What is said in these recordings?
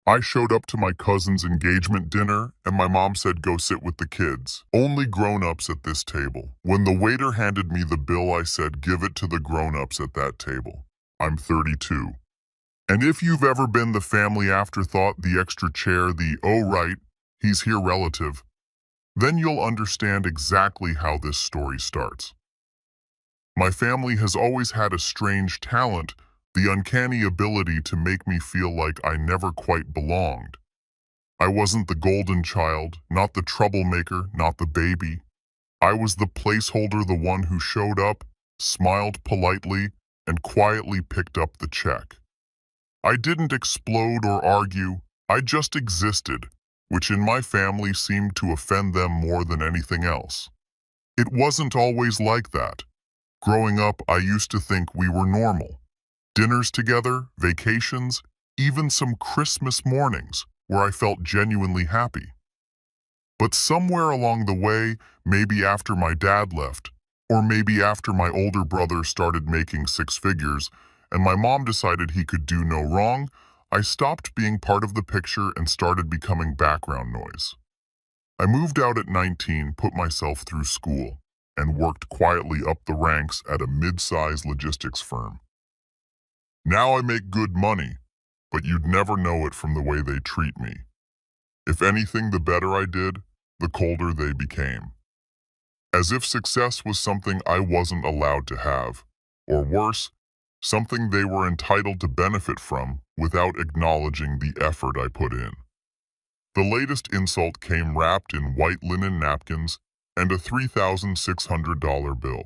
I showed up to my cousin's engagement dinner, and my mom said go sit with the kids. Only grown-ups at this table. When the waiter handed me the bill, I said give it to the grown-ups at that table. I'm 32. And if you've ever been the family afterthought, the extra chair, the oh right, he's here relative, then you'll understand exactly how this story starts. My family has always had a strange talent, the uncanny ability to make me feel like I never quite belonged. I wasn't the golden child, not the troublemaker, not the baby. I was the placeholder, the one who showed up, smiled politely, and quietly picked up the check. I didn't explode or argue, I just existed, which in my family seemed to offend them more than anything else. It wasn't always like that. Growing up, I used to think we were normal. Dinners together, vacations, even some Christmas mornings where I felt genuinely happy. But somewhere along the way, maybe after my dad left, or maybe after my older brother started making six figures, and my mom decided he could do no wrong, I stopped being part of the picture and started becoming background noise. I moved out at 19, put myself through school, and worked quietly up the ranks at a mid-sized logistics firm. Now I make good money, but you'd never know it from the way they treat me. If anything, the better I did, the colder they became. As if success was something I wasn't allowed to have, or worse, something they were entitled to benefit from without acknowledging the effort I put in. The latest insult came wrapped in white linen napkins and a $3,600 bill.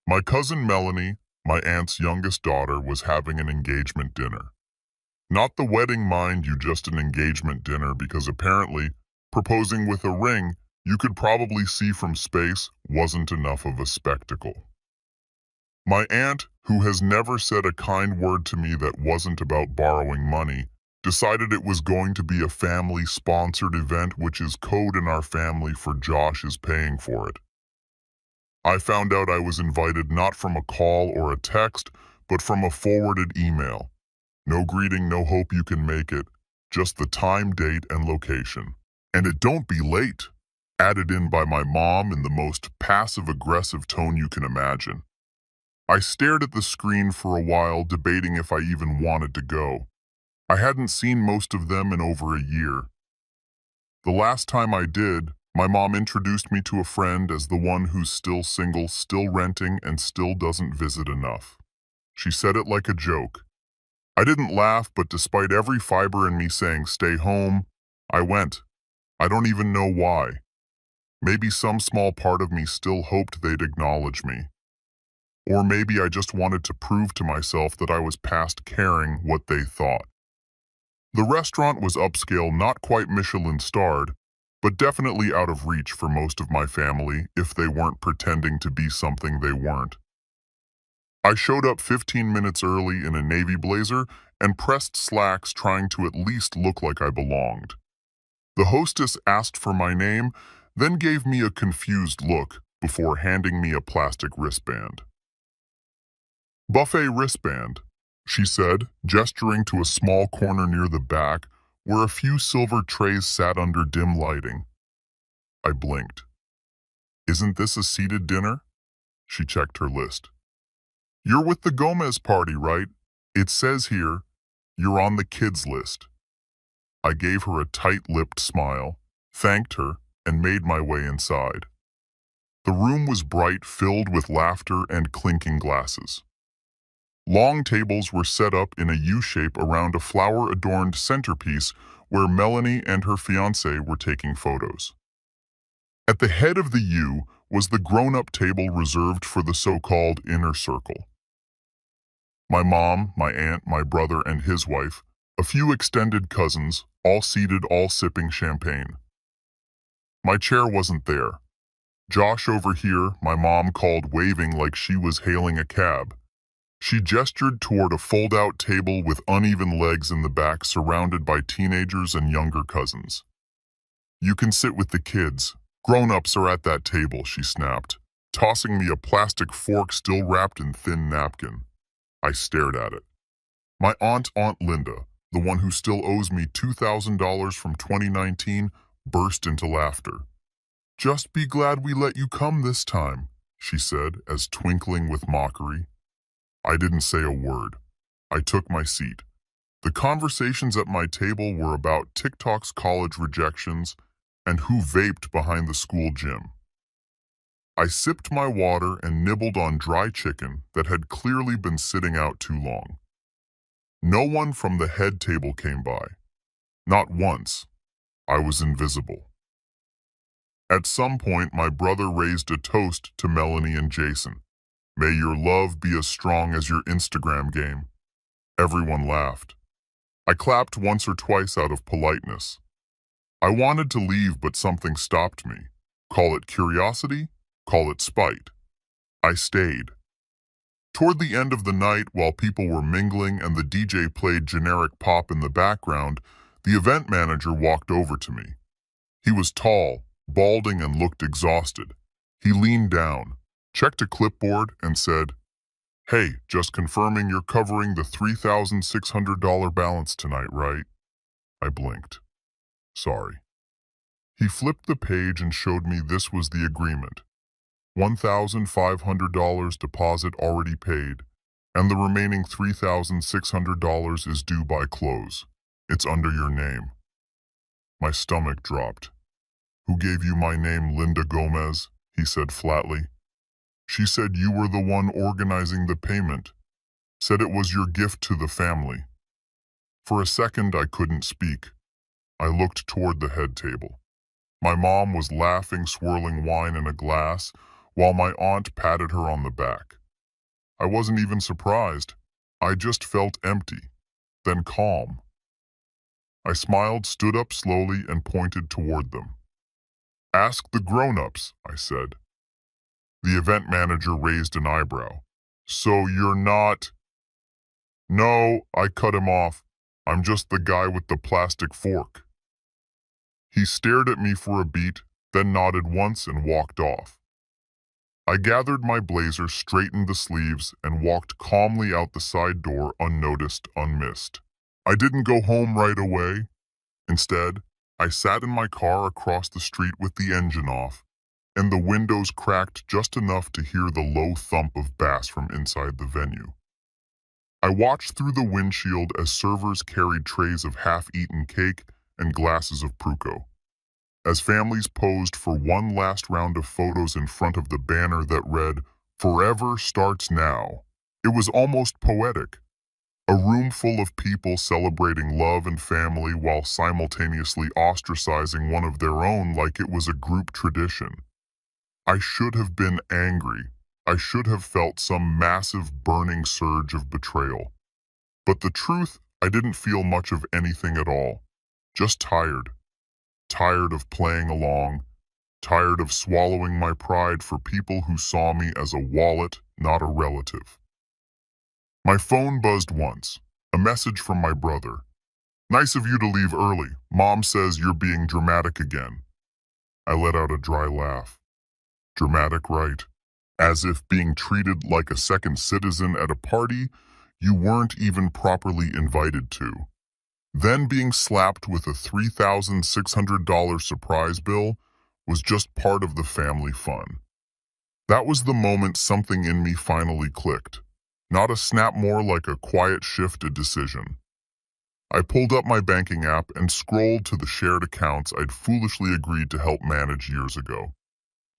My cousin Melanie, my aunt's youngest daughter, was having an engagement dinner. Not the wedding, mind you, just an engagement dinner, because apparently proposing with a ring you could probably see from space wasn't enough of a spectacle. My aunt, who has never said a kind word to me that wasn't about borrowing money, decided it was going to be a family-sponsored event, which is code in our family for Josh is paying for it. I found out I was invited not from a call or a text, but from a forwarded email. No greeting, no hope you can make it, just the time, date, and location. And it don't be late, added in by my mom in the most passive-aggressive tone you can imagine. I stared at the screen for a while, debating if I even wanted to go. I hadn't seen most of them in over a year. The last time I did, my mom introduced me to a friend as the one who's still single, still renting, and still doesn't visit enough. She said it like a joke. I didn't laugh, but despite every fiber in me saying stay home, I went. I don't even know why. Maybe some small part of me still hoped they'd acknowledge me. Or maybe I just wanted to prove to myself that I was past caring what they thought. The restaurant was upscale, not quite Michelin-starred, but definitely out of reach for most of my family if they weren't pretending to be something they weren't. I showed up 15 minutes early in a navy blazer and pressed slacks, trying to at least look like I belonged. The hostess asked for my name, then gave me a confused look before handing me a plastic wristband. "Buffet wristband," she said, gesturing to a small corner near the back where a few silver trays sat under dim lighting. I blinked. "Isn't this a seated dinner?" She checked her list. "You're with the Gomez party, right? It says here, you're on the kids list." I gave her a tight-lipped smile, thanked her, and made my way inside. The room was bright, filled with laughter and clinking glasses. Long tables were set up in a U-shape around a flower-adorned centerpiece where Melanie and her fiancé were taking photos. At the head of the U was the grown-up table reserved for the so-called inner circle. My mom, my aunt, my brother and his wife, a few extended cousins, all seated, all sipping champagne. My chair wasn't there. "Josh over here," my mom called, waving like she was hailing a cab. She gestured toward a fold-out table with uneven legs in the back, surrounded by teenagers and younger cousins. "You can sit with the kids. Grown-ups are at that table," she snapped, tossing me a plastic fork still wrapped in thin napkin. I stared at it. My Aunt Linda, the one who still owes me $2,000 from 2019, burst into laughter. "Just be glad we let you come this time," she said, as twinkling with mockery. I didn't say a word. I took my seat. The conversations at my table were about TikTok's college rejections and who vaped behind the school gym. I sipped my water and nibbled on dry chicken that had clearly been sitting out too long. No one from the head table came by. Not once. I was invisible. At some point, my brother raised a toast to Melanie and Jason. "May your love be as strong as your Instagram game." Everyone laughed. I clapped once or twice out of politeness. I wanted to leave, but something stopped me. Call it curiosity, call it spite. I stayed. Toward the end of the night, while people were mingling and the DJ played generic pop in the background, the event manager walked over to me. He was tall, balding, and looked exhausted. He leaned down, checked a clipboard, and said, "Hey, just confirming you're covering the $3,600 balance tonight, right?" I blinked. "Sorry." He flipped the page and showed me this was the agreement. $1,500 deposit already paid, and the remaining $3,600 is due by close. It's under your name. My stomach dropped. "Who gave you my name, Linda Gomez?" he said flatly. "She said you were the one organizing the payment. Said it was your gift to the family." For a second, I couldn't speak. I looked toward the head table. My mom was laughing, swirling wine in a glass, while my aunt patted her on the back. I wasn't even surprised. I just felt empty, then calm. I smiled, stood up slowly, and pointed toward them. "Ask the grown-ups," I said. The event manager raised an eyebrow. "So you're not—" "No," I cut him off. "I'm just the guy with the plastic fork." He stared at me for a beat, then nodded once and walked off. I gathered my blazer, straightened the sleeves, and walked calmly out the side door, unnoticed, unmissed. I didn't go home right away. Instead, I sat in my car across the street with the engine off, and the windows cracked just enough to hear the low thump of bass from inside the venue. I watched through the windshield as servers carried trays of half-eaten cake and glasses of Pruco, as families posed for one last round of photos in front of the banner that read, "Forever starts now." It was almost poetic. A room full of people celebrating love and family while simultaneously ostracizing one of their own like it was a group tradition. I should have been angry. I should have felt some massive burning surge of betrayal. But the truth, I didn't feel much of anything at all. Just tired. Tired of playing along. Tired of swallowing my pride for people who saw me as a wallet, not a relative. My phone buzzed once. A message from my brother. "Nice of you to leave early. Mom says you're being dramatic again." I let out a dry laugh. Dramatic, right? As if being treated like a second citizen at a party you weren't even properly invited to. Then being slapped with a $3,600 surprise bill was just part of the family fun. That was the moment something in me finally clicked. Not a snap, more like a quiet shift, a decision. I pulled up my banking app and scrolled to the shared accounts I'd foolishly agreed to help manage years ago.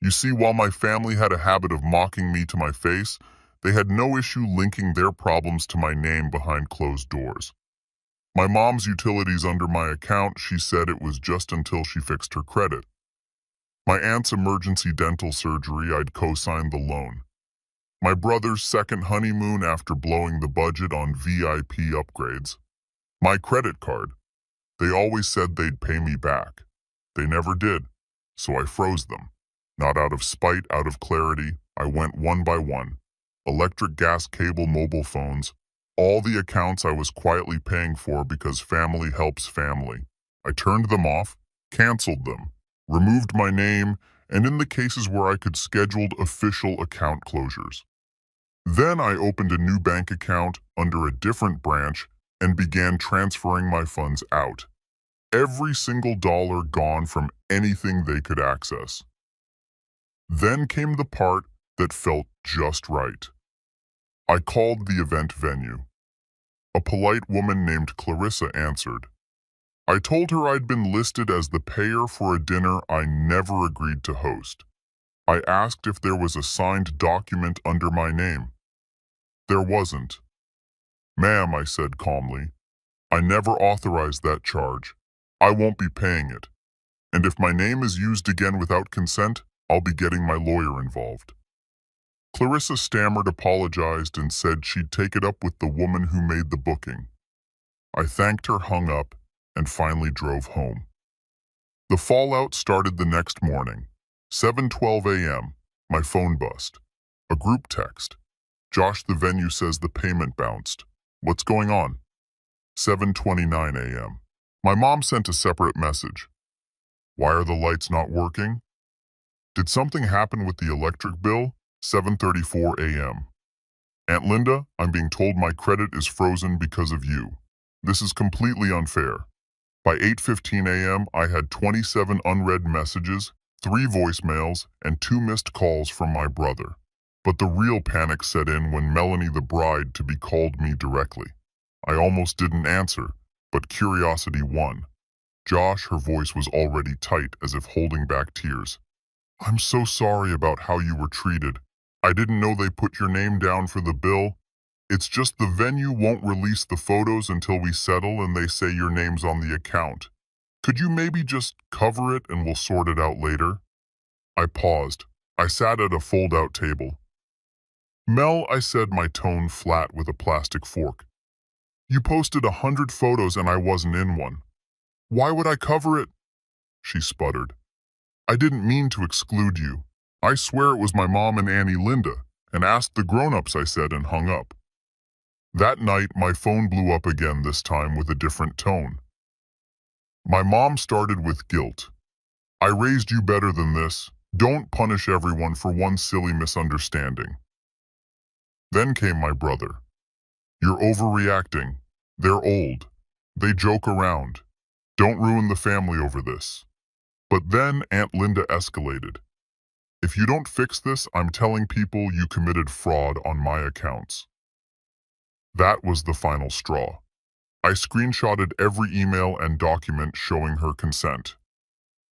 You see, while my family had a habit of mocking me to my face, they had no issue linking their problems to my name behind closed doors. My mom's utilities under my account, she said it was just until she fixed her credit. My aunt's emergency dental surgery, I'd co-signed the loan. My brother's second honeymoon after blowing the budget on VIP upgrades. My credit card. They always said they'd pay me back. They never did, so I froze them. Not out of spite, out of clarity, I went one by one. Electric, gas, cable, mobile phones. All the accounts I was quietly paying for because family helps family. I turned them off, canceled them, removed my name, and in the cases where I could, scheduled official account closures. Then I opened a new bank account under a different branch and began transferring my funds out. Every single dollar gone from anything they could access. Then came the part that felt just right. I called the event venue. A polite woman named Clarissa answered. I told her I'd been listed as the payer for a dinner I never agreed to host. I asked if there was a signed document under my name. There wasn't. Ma'am, I said calmly, I never authorized that charge. I won't be paying it. And if my name is used again without consent, I'll be getting my lawyer involved. Clarissa stammered, apologized, and said she'd take it up with the woman who made the booking. I thanked her, hung up, and finally drove home. The fallout started the next morning. 7:12 a.m., my phone buzzed. A group text. Josh, the venue says the payment bounced. What's going on? 7:29 a.m. My mom sent a separate message. Why are the lights not working? Did something happen with the electric bill? 7:34 a.m. Aunt Linda, I'm being told my credit is frozen because of you. This is completely unfair. By 8:15 a.m., I had 27 unread messages, 3 voicemails, and 2 missed calls from my brother. But the real panic set in when Melanie, the bride-to-be, called me directly. I almost didn't answer, but curiosity won. Josh, her voice was already tight, as if holding back tears. I'm so sorry about how you were treated. I didn't know they put your name down for the bill. It's just the venue won't release the photos until we settle and they say your name's on the account. Could you maybe just cover it and we'll sort it out later? I paused. I sat at a fold-out table. Mel, I said, my tone flat with a plastic fork. You posted 100 photos and I wasn't in one. Why would I cover it? She sputtered. I didn't mean to exclude you. I swear it was my mom and Annie Linda, and asked the grown-ups, I said, and hung up. That night, my phone blew up again, this time with a different tone. My mom started with guilt. I raised you better than this. Don't punish everyone for one silly misunderstanding. Then came my brother. You're overreacting. They're old. They joke around. Don't ruin the family over this. But then Aunt Linda escalated. If you don't fix this, I'm telling people you committed fraud on my accounts. That was the final straw. I screenshotted every email and document showing her consent.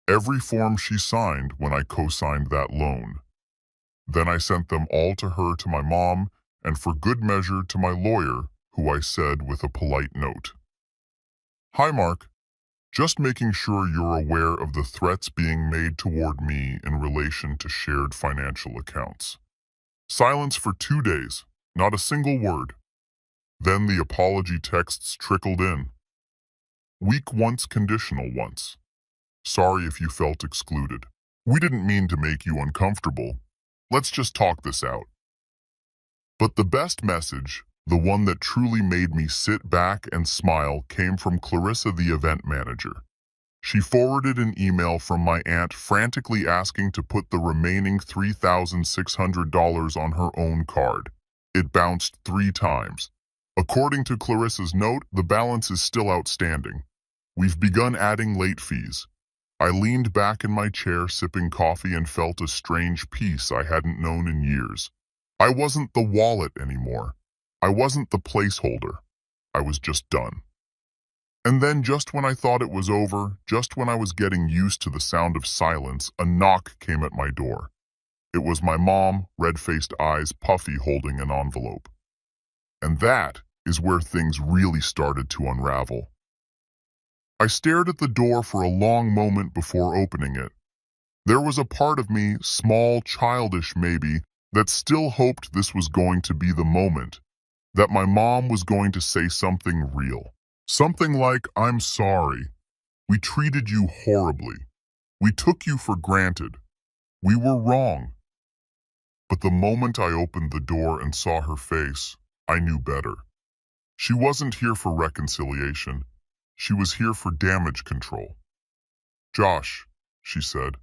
Every form she signed when I co-signed that loan. Then I sent them all to her, to my mom, and for good measure to my lawyer, who I said with a polite note. Hi, Mark. Just making sure you're aware of the threats being made toward me in relation to shared financial accounts. Silence for 2 days, not a single word. Then the apology texts trickled in. Weak once, conditional once. Sorry if you felt excluded. We didn't mean to make you uncomfortable. Let's just talk this out. But the best message, the one that truly made me sit back and smile, came from Clarissa, the event manager. She forwarded an email from my aunt frantically asking to put the remaining $3,600 on her own card. It bounced 3 times. According to Clarissa's note, the balance is still outstanding. We've begun adding late fees. I leaned back in my chair sipping coffee and felt a strange peace I hadn't known in years. I wasn't the wallet anymore. I wasn't the placeholder. I was just done. And then just when I thought it was over, just when I was getting used to the sound of silence, a knock came at my door. It was my mom, red-faced eyes puffy, holding an envelope. And that is where things really started to unravel. I stared at the door for a long moment before opening it. There was a part of me, small, childish maybe, that still hoped this was going to be the moment, that my mom was going to say something real. Something like, I'm sorry. We treated you horribly. We took you for granted. We were wrong. But the moment I opened the door and saw her face, I knew better. She wasn't here for reconciliation. She was here for damage control. Josh, she said,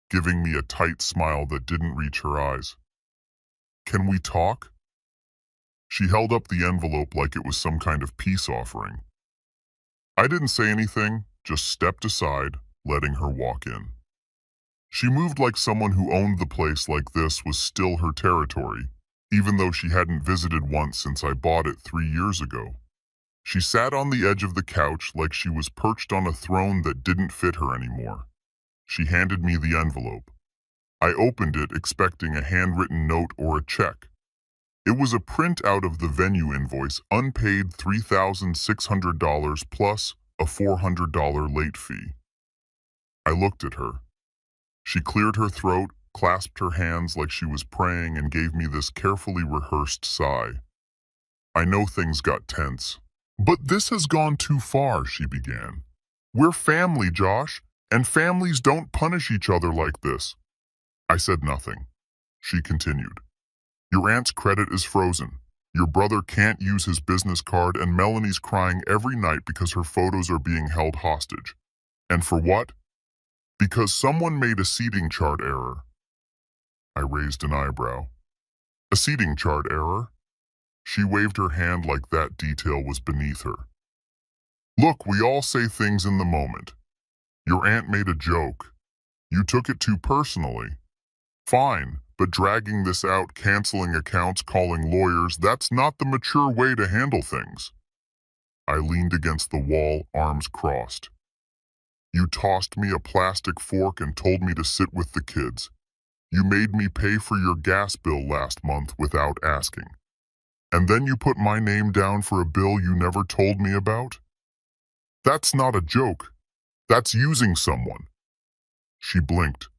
giving me a tight smile that didn't reach her eyes. Can we talk? She held up the envelope like it was some kind of peace offering. I didn't say anything, just stepped aside, letting her walk in. She moved like someone who owned the place like this was still her territory, even though she hadn't visited once since I bought it 3 years ago. She sat on the edge of the couch like she was perched on a throne that didn't fit her anymore. She handed me the envelope. I opened it expecting a handwritten note or a check. It was a printout of the venue invoice, unpaid $3,600 plus a $400 late fee. I looked at her. She cleared her throat, clasped her hands like she was praying, and gave me this carefully rehearsed sigh. I know things got tense. But this has gone too far, she began. We're family, Josh, and families don't punish each other like this. I said nothing. She continued. Your aunt's credit is frozen. Your brother can't use his business card, and Melanie's crying every night because her photos are being held hostage. And for what? Because someone made a seating chart error. I raised an eyebrow. A seating chart error? She waved her hand like that detail was beneath her. Look, we all say things in the moment. Your aunt made a joke. You took it too personally. Fine, but dragging this out, canceling accounts, calling lawyers, that's not the mature way to handle things. I leaned against the wall, arms crossed. You tossed me a plastic fork and told me to sit with the kids. You made me pay for your gas bill last month without asking. And then you put my name down for a bill you never told me about? That's not a joke. That's using someone. She blinked.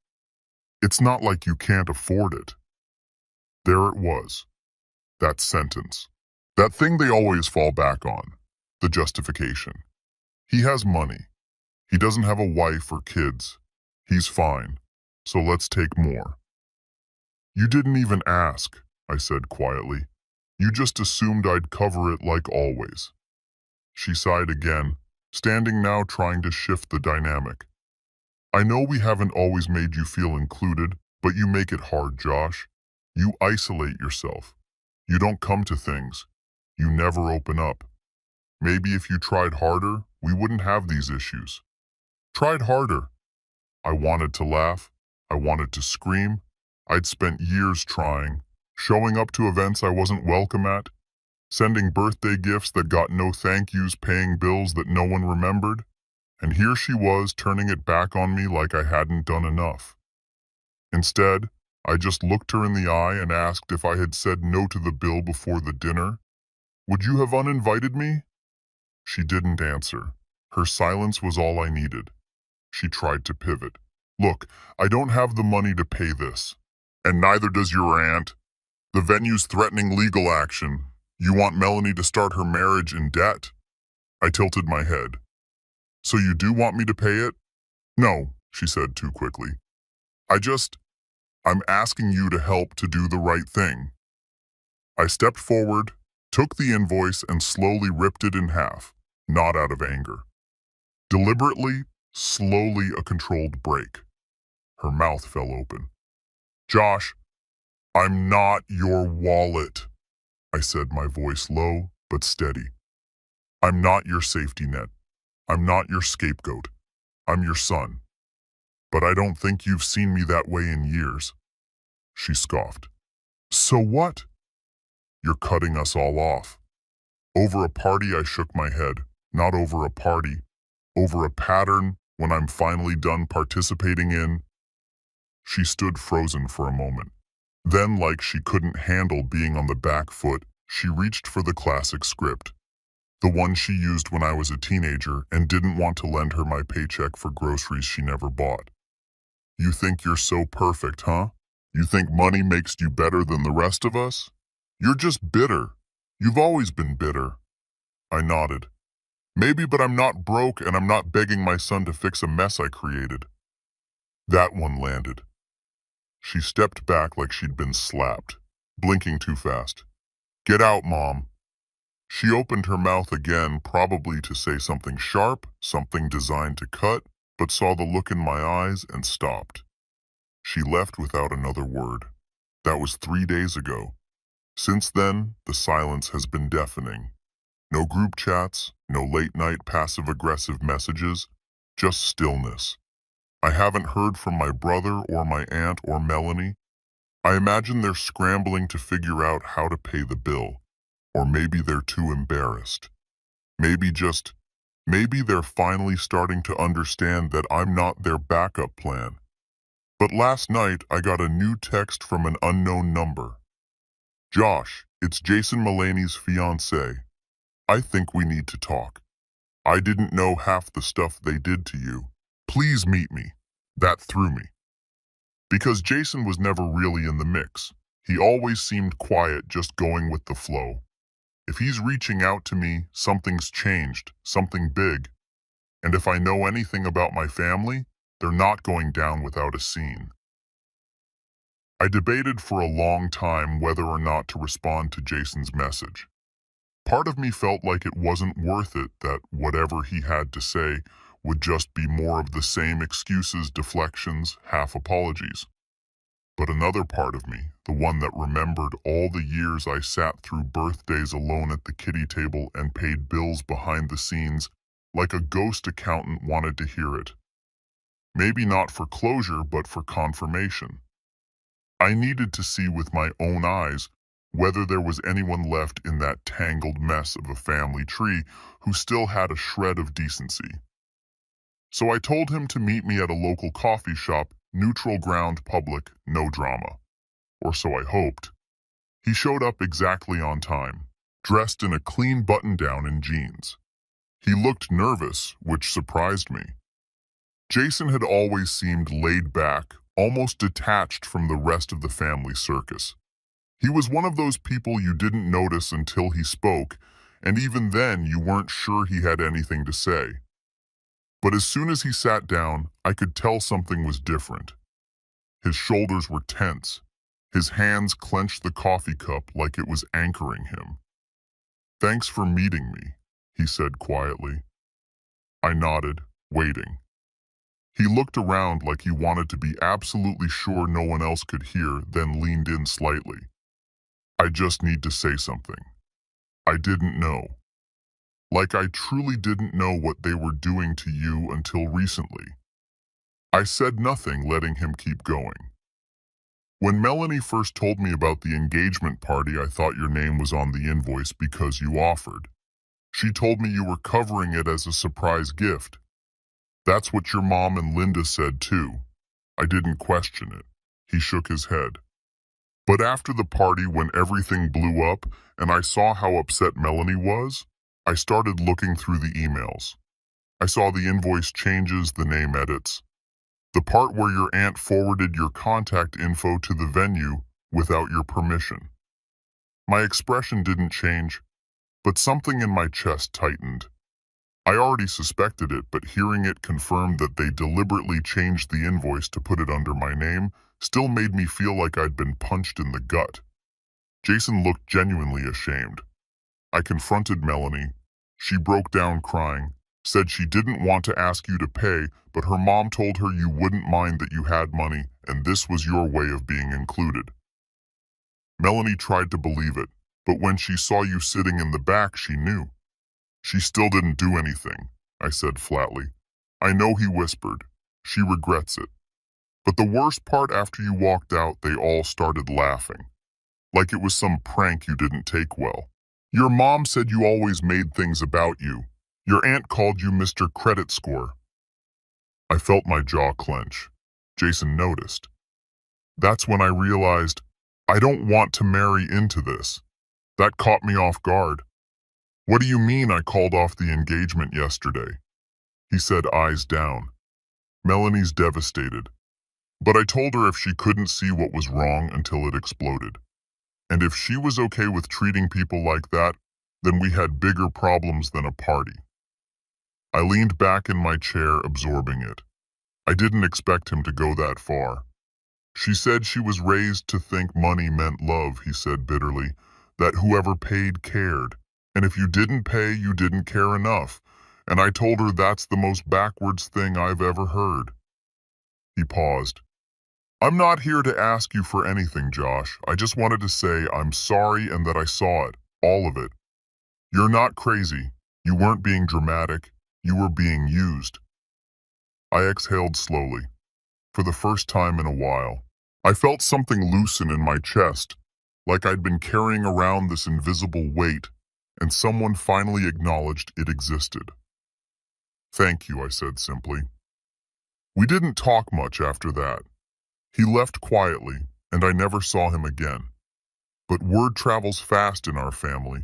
It's not like you can't afford it. There it was. That sentence. That thing they always fall back on. The justification. He has money. He doesn't have a wife or kids. He's fine. So let's take more. You didn't even ask, I said quietly. You just assumed I'd cover it like always. She sighed again, standing now trying to shift the dynamic. I know we haven't always made you feel included, but you make it hard, Josh. You isolate yourself. You don't come to things. You never open up. Maybe if you tried harder, we wouldn't have these issues. Tried harder. I wanted to laugh. I wanted to scream. I'd spent years trying, showing up to events I wasn't welcome at, sending birthday gifts that got no thank yous, paying bills that no one remembered. And here she was turning it back on me like I hadn't done enough. Instead, I just looked her in the eye and asked if I had said no to the bill before the dinner. Would you have uninvited me? She didn't answer. Her silence was all I needed. She tried to pivot. Look, I don't have the money to pay this. And neither does your aunt. The venue's threatening legal action. You want Melanie to start her marriage in debt? I tilted my head. So you do want me to pay it? No, she said too quickly. I'm asking you to help to do the right thing. I stepped forward, took the invoice, and slowly ripped it in half, not out of anger. Deliberately, slowly, a controlled break. Her mouth fell open. Josh, I'm not your wallet, I said, my voice low but steady. I'm not your safety net. I'm not your scapegoat. I'm your son. But I don't think you've seen me that way in years. She scoffed. So what? You're cutting us all off. Over a party, I shook my head. Not over a party. Over a pattern when I'm finally done participating in. She stood frozen for a moment. Then, like she couldn't handle being on the back foot, she reached for the classic script. The one she used when I was a teenager and didn't want to lend her my paycheck for groceries she never bought. You think you're so perfect, huh? You think money makes you better than the rest of us? You're just bitter. You've always been bitter. I nodded. Maybe, but I'm not broke and I'm not begging my son to fix a mess I created. That one landed. She stepped back like she'd been slapped, blinking too fast. Get out, Mom. She opened her mouth again, probably to say something sharp, something designed to cut, but saw the look in my eyes and stopped. She left without another word. That was 3 days ago. Since then, the silence has been deafening. No group chats, no late-night passive-aggressive messages, just stillness. I haven't heard from my brother or my aunt or Melanie. I imagine they're scrambling to figure out how to pay the bill. Or maybe they're too embarrassed. Maybe they're finally starting to understand that I'm not their backup plan. But last night, I got a new text from an unknown number. Josh, it's Jason Mulaney's fiancé. I think we need to talk. I didn't know half the stuff they did to you. Please meet me. That threw me. Because Jason was never really in the mix. He always seemed quiet, just going with the flow. If he's reaching out to me, something's changed, something big. And if I know anything about my family, they're not going down without a scene. I debated for a long time whether or not to respond to Jason's message. Part of me felt like it wasn't worth it, that whatever he had to say would just be more of the same excuses, deflections, half apologies. But another part of me, the one that remembered all the years I sat through birthdays alone at the kiddie table and paid bills behind the scenes, like a ghost accountant, wanted to hear it. Maybe not for closure, but for confirmation. I needed to see with my own eyes whether there was anyone left in that tangled mess of a family tree who still had a shred of decency. So I told him to meet me at a local coffee shop, neutral ground, public, no drama. Or so I hoped. He showed up exactly on time, dressed in a clean button-down and jeans. He looked nervous, which surprised me. Jason had always seemed laid back, almost detached from the rest of the family circus. He was one of those people you didn't notice until he spoke, and even then you weren't sure he had anything to say. But as soon as he sat down, I could tell something was different. His shoulders were tense. His hands clenched the coffee cup like it was anchoring him. "Thanks for meeting me," he said quietly. I nodded, waiting. He looked around like he wanted to be absolutely sure no one else could hear, then leaned in slightly. "I just need to say something. I didn't know. Like I truly didn't know what they were doing to you until recently." I said nothing, letting him keep going. "When Melanie first told me about the engagement party, I thought your name was on the invoice because you offered. She told me you were covering it as a surprise gift. That's what your mom and Linda said too." I didn't question it. He shook his head. "But after the party, when everything blew up and I saw how upset Melanie was, I started looking through the emails. I saw the invoice changes, the name edits, the part where your aunt forwarded your contact info to the venue without your permission. My expression didn't change, but something in my chest tightened. I already suspected it, but hearing it confirmed that they deliberately changed the invoice to put it under my name still made me feel like I'd been punched in the gut." Jason looked genuinely ashamed. I confronted Melanie. She broke down crying, said she didn't want to ask you to pay, but her mom told her you wouldn't mind that you had money and this was your way of being included. Melanie tried to believe it, but when she saw you sitting in the back, she knew. "She still didn't do anything," I said flatly. "I know," he whispered. "She regrets it." But the worst part, after you walked out, they all started laughing. Like it was some prank you didn't take well. "Your mom said you always made things about you. Your aunt called you Mr. Credit Score." I felt my jaw clench. Jason noticed. That's when I realized I don't want to marry into this. That caught me off guard. "What do you mean I called off the engagement yesterday?" he said, eyes down. "Melanie's devastated. But I told her if she couldn't see what was wrong until it exploded. And if she was okay with treating people like that, then we had bigger problems than a party." I leaned back in my chair, absorbing it. I didn't expect him to go that far. "She said she was raised to think money meant love," he said bitterly, "that whoever paid cared. And if you didn't pay, you didn't care enough. And I told her that's the most backwards thing I've ever heard." He paused. I'm not here to ask you for anything, Josh. I just wanted to say I'm sorry and that I saw it. All of it. You're not crazy. You weren't being dramatic. You were being used. I exhaled slowly. For the first time in a while, I felt something loosen in my chest, like I'd been carrying around this invisible weight, and someone finally acknowledged it existed. Thank you, I said simply. We didn't talk much after that. He left quietly, and I never saw him again. But word travels fast in our family,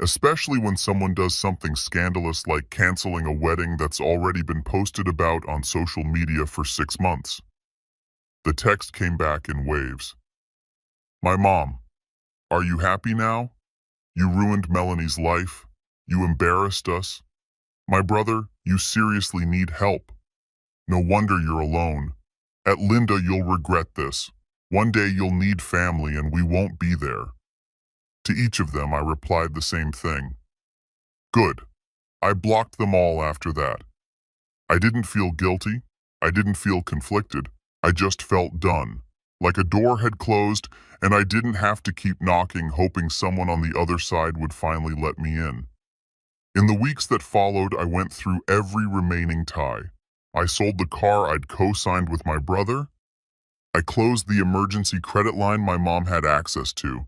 especially when someone does something scandalous like canceling a wedding that's already been posted about on social media for 6 months. The text came back in waves. My mom, are you happy now? You ruined Melanie's life. You embarrassed us. My brother, you seriously need help. No wonder you're alone. At Linda, you'll regret this. One day you'll need family and we won't be there. To each of them, I replied the same thing. Good. I blocked them all after that. I didn't feel guilty. I didn't feel conflicted. I just felt done. Like a door had closed and I didn't have to keep knocking, hoping someone on the other side would finally let me in. In the weeks that followed, I went through every remaining tie. I sold the car I'd co-signed with my brother. I closed the emergency credit line my mom had access to.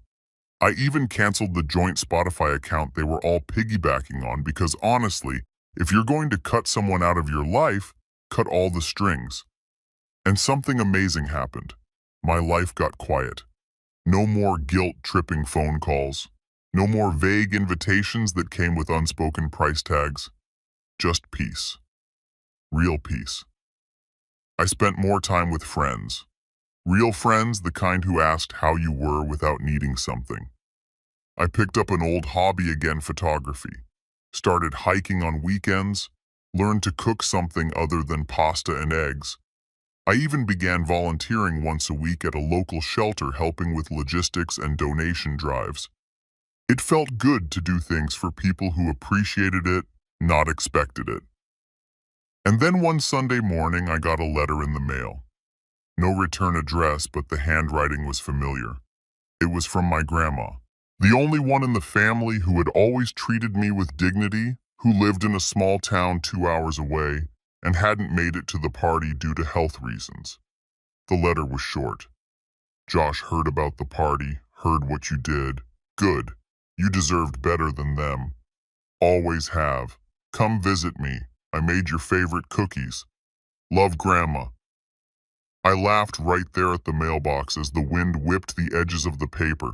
I even canceled the joint Spotify account they were all piggybacking on because honestly, if you're going to cut someone out of your life, cut all the strings. And something amazing happened. My life got quiet. No more guilt-tripping phone calls. No more vague invitations that came with unspoken price tags. Just peace. Real peace. I spent more time with friends. Real friends, the kind who asked how you were without needing something. I picked up an old hobby again, photography. Started hiking on weekends. Learned to cook something other than pasta and eggs. I even began volunteering once a week at a local shelter, helping with logistics and donation drives. It felt good to do things for people who appreciated it, not expected it. And then one Sunday morning, I got a letter in the mail. No return address, but the handwriting was familiar. It was from my grandma, the only one in the family who had always treated me with dignity, who lived in a small town 2 hours away, and hadn't made it to the party due to health reasons. The letter was short. Josh, heard about the party, heard what you did. Good. You deserved better than them. Always have. Come visit me. I made your favorite cookies. Love, Grandma. I laughed right there at the mailbox as the wind whipped the edges of the paper.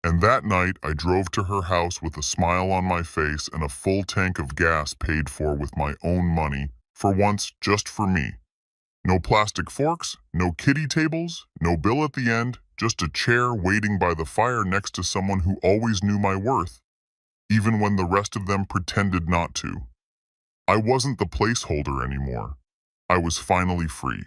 And that night, I drove to her house with a smile on my face and a full tank of gas paid for with my own money, for once just for me. No plastic forks, no kiddie tables, no bill at the end, just a chair waiting by the fire next to someone who always knew my worth, even when the rest of them pretended not to. I wasn't the placeholder anymore. I was finally free.